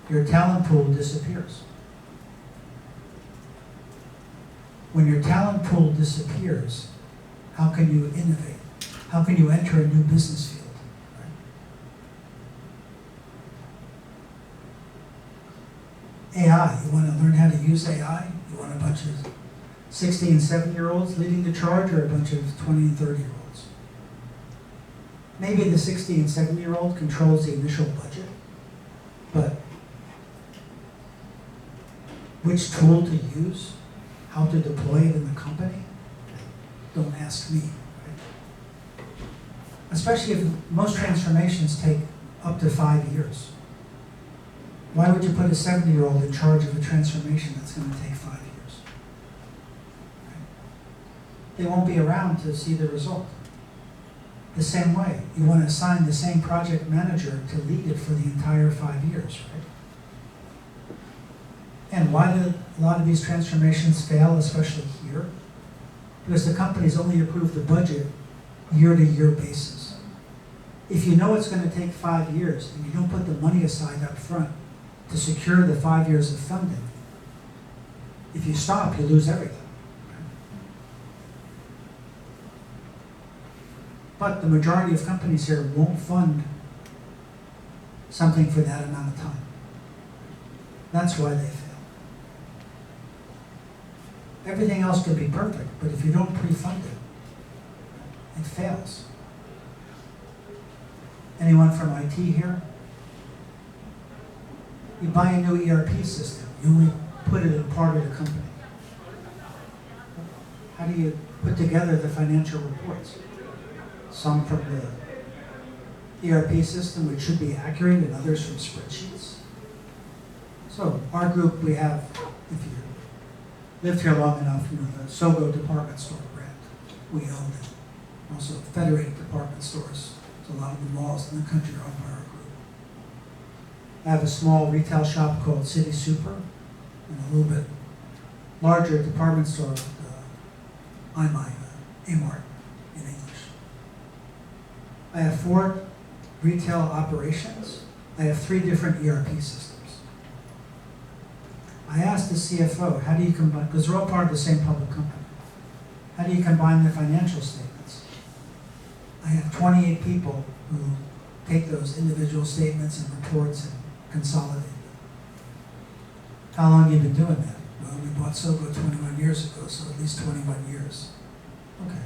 your talent pool disappears. When your talent pool disappears, how can you innovate? How can you enter a new business field? Right? AI, you want to learn how to use AI? You want a bunch of 60 and 70-year-olds leading the charge, or a bunch of 20 and 30-year-olds? Maybe the 60 and 70-year-old controls the initial budget, but which tool to use, how to deploy it in the company, don't ask me. Right? Especially if most transformations take up to 5 years. Why would you put a 70-year-old in charge of a transformation that's going to take 5 years? Right? They won't be around to see the result. The same way, you want to assign the same project manager to lead it for the entire 5 years, right? And why do a lot of these transformations fail, especially here? Because the companies only approve the budget year-to-year basis. If you know it's going to take 5 years and you don't put the money aside up front to secure the 5 years of funding, if you stop, you lose everything. But the majority of companies here won't fund something for that amount of time. That's why they fail. Everything else could be perfect, but if you don't pre-fund it, it fails. Anyone from IT here? You buy a new ERP system, you only put it in part of the company. How do you put together the financial reports? Some from the ERP system, which should be accurate, and others from spreadsheets. So our group, we have, if you lived here long enough, you know, the Sogo department store brand. We own it. Also Federated department stores. So a lot of the malls in the country are owned by our group. I have a small retail shop called City Super, and a little bit larger department store, Amart in English. I have 4 retail operations. I have 3 different ERP systems. I asked the CFO, how do you combine, because they're all part of the same public company, how do you combine the financial statements? I have 28 people who take those individual statements and reports and consolidate them. How long have you been doing that? Well, we bought Sogo 21 years ago, so at least 21 years. Okay.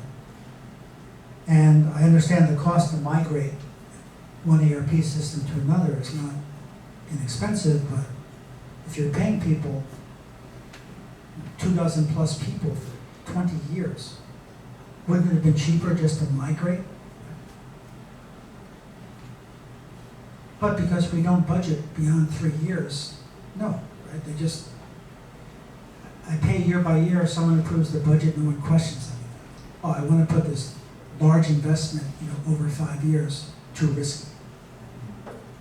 And I understand the cost to migrate one ERP system to another is not inexpensive, but if you're paying people 24 plus people for 20 years, wouldn't it have been cheaper just to migrate? But because we don't budget beyond 3 years, no, right? They just, I pay year by year, someone approves the budget, no one questions anything. Oh, I want to put this large investment, you know, over 5 years, too risky.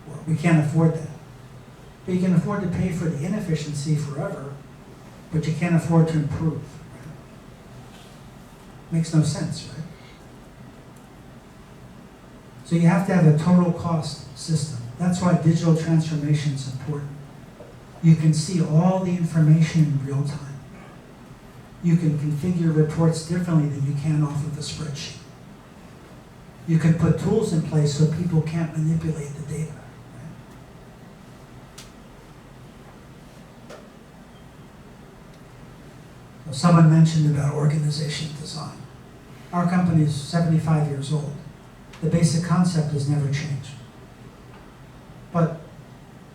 Well, we can't afford that. But you can afford to pay for the inefficiency forever, but you can't afford to improve. Right? Makes no sense, right? So you have to have a total cost system. That's why digital transformation is important. You can see all the information in real time. You can configure reports differently than you can off of a spreadsheet. You can put tools in place so people can't manipulate the data. Someone mentioned about organization design. Our company is 75 years old. The basic concept has never changed. But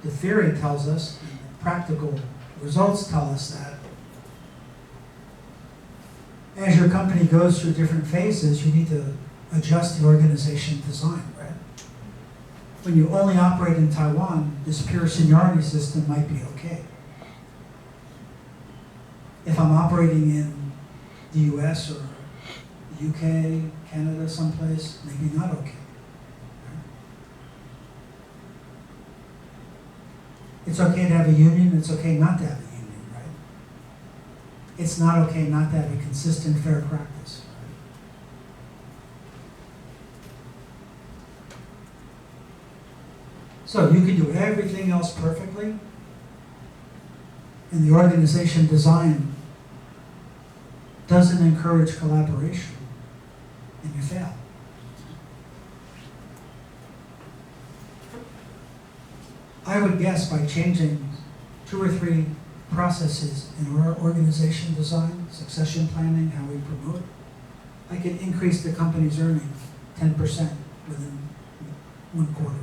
the theory tells us, and the practical results tell us that as your company goes through different phases, you need to adjust the organization design, right? When you only operate in Taiwan, this pure seniority system might be okay. If I'm operating in the US or the UK, Canada, someplace, maybe not okay. It's okay to have a union, it's okay not to have a union, right? It's not okay not to have a consistent, fair practice. Right? So you can do everything else perfectly, and the organization design doesn't encourage collaboration, and you fail. I would guess by changing 2 or 3 processes in our organization design, succession planning, how we promote, I could increase the company's earnings 10% within 1 quarter.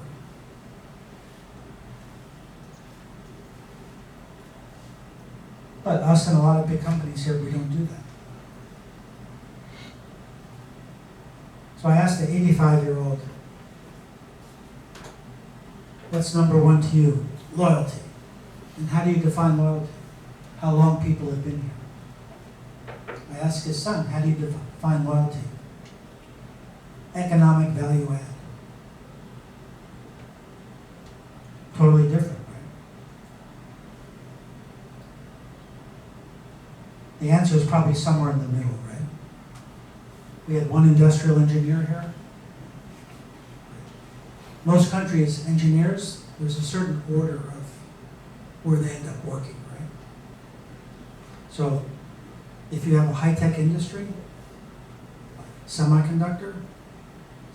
But us and a lot of big companies here, we don't do that. So I asked the 85-year-old, what's number 1 to you? Loyalty. And how do you define loyalty? How long people have been here. I asked his son, how do you define loyalty? Economic value add. Totally different, right? The answer is probably somewhere in the middle, right? We had 1 industrial engineer here. Most countries, engineers, there's a certain order of where they end up working, right? So if you have a high-tech industry, semiconductor,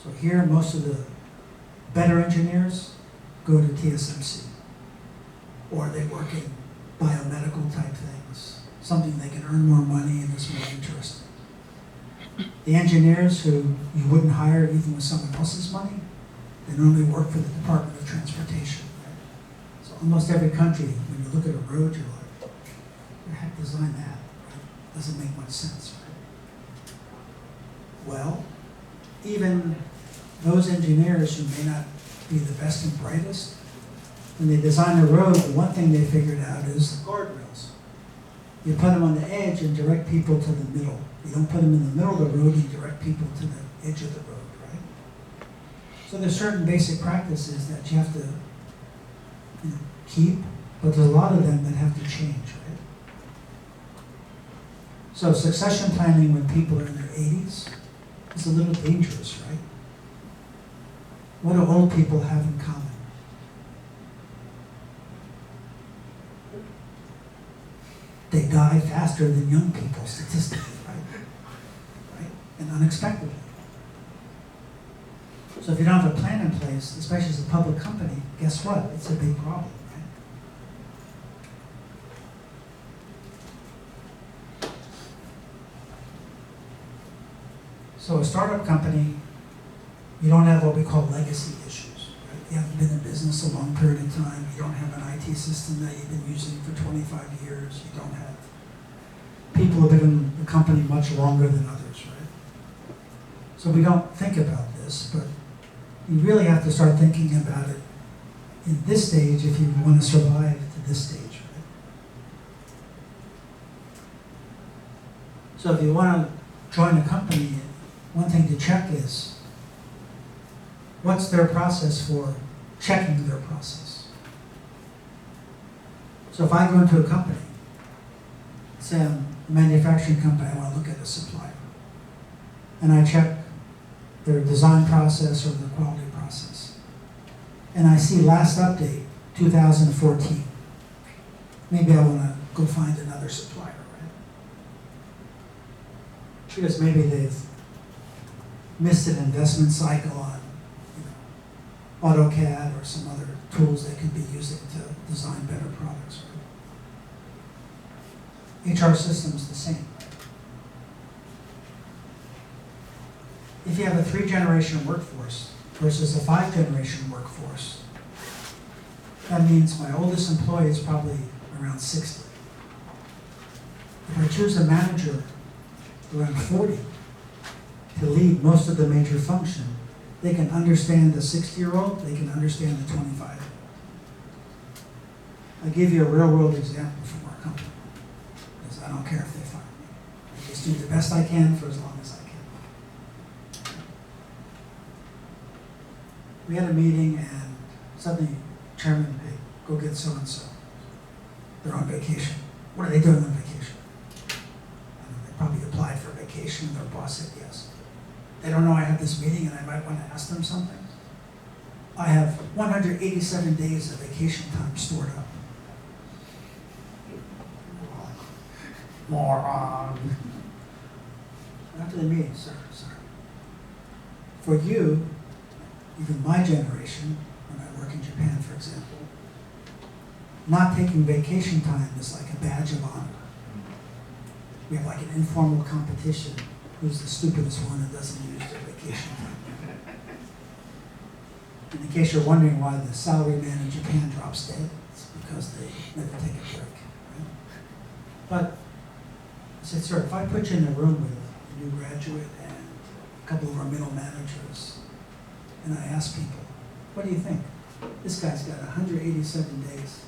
so here most of the better engineers go to TSMC, or they work in biomedical type things, something they can earn more money and is more interesting. The engineers who you wouldn't hire even with someone else's money, they normally work for the Department of Transportation. Right? So almost every country, when you look at a road, you're like, who the heck designed that? Right? Doesn't make much sense. Right? Well, even those engineers who may not be the best and brightest, when they design a road, the one thing they figured out is the guardrails. You put them on the edge and direct people to the middle. You don't put them in the middle of the road, you direct people to the edge of the road, right? So there's certain basic practices that you have to keep, but there's a lot of them that have to change, right? So succession planning when people are in their 80s is a little dangerous, right? What do old people have in common? They die faster than young people, statistically, right? And unexpectedly. So if you don't have a plan in place, especially as a public company, guess what? It's a big problem, right? So a startup company, you don't have what we call legacy issues, right? You haven't been in business a long period of time. You don't have an IT system that you've been using for 25 years. You don't have people who have been in the company much longer than others, right? So we don't think about this, but you really have to start thinking about it in this stage if you want to survive to this stage, right? So if you want to join a company, one thing to check is, what's their process for checking their process? So if I go into a company, say I'm a manufacturing company, I want to look at a supplier, and I check their design process or their quality process, and I see last update, 2014. Maybe I want to go find another supplier, right? Because maybe they've missed an investment cycle on AutoCAD or some other tools they could be using to design better products. Right? HR system's the same. If you have a 3-generation workforce versus a 5-generation workforce, that means my oldest employee is probably around 60. If I choose a manager around 40 to lead most of the major function, they can understand the 60-year-old, they can understand the 25-year-old. I'll give you a real-world example from our company, because I don't care if they fire me. I just do the best I can for as long as I can. We had a meeting, and suddenly, Chairman, hey, go get so-and-so. They're on vacation. What are they doing on vacation? They probably applied for vacation, and their boss said yes. They don't know I have this meeting and I might want to ask them something. I have 187 days of vacation time stored up. Moron. After the meeting, sir. For you, even my generation, when I work in Japan, for example, not taking vacation time is like a badge of honor. We have like an informal competition. Who's the stupidest one that doesn't use their vacation time? And in case you're wondering why the salary man in Japan drops dead, it's because they never take a break. Right? But I said, sir, if I put you in a room with a new graduate and a couple of our middle managers, and I ask people, what do you think? This guy's got 187 days